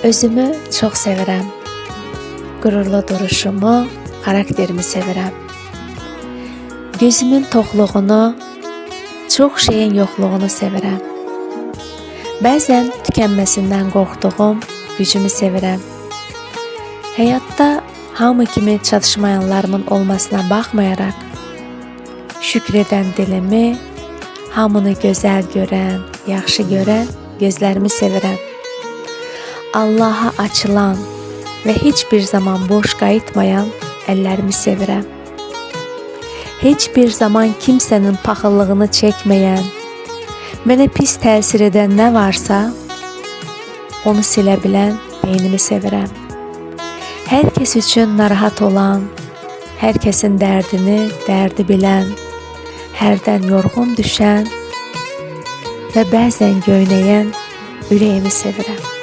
Özümü çox sevirəm. Qürurlu duruşumu, xarakterimi sevirəm. Gözümün toxluğunu, çox şeyin yoxluğunu sevirəm. Bəzən tükənməsindən qorxduğum gücümü sevirəm. Həyatda hamı kimi çatışmayanlarımın olmasına baxmayaraq, şükür edən dilimi, hamını gözəl görən, yaxşı görən gözlərimi sevirəm. Allaha açılan və heç bir zaman boş qayıtmayan əllərimi sevirəm. Heç bir zaman kimsənin paxıllığını çəkməyən, mənə pis təsir edən nə varsa, onu silə bilən beynimi sevirəm. Hər kəs üçün narahat olan, hər kəsin dərdi bilən, hərdən yorğun düşən və bəzən göynəyən ürəyimi sevirəm.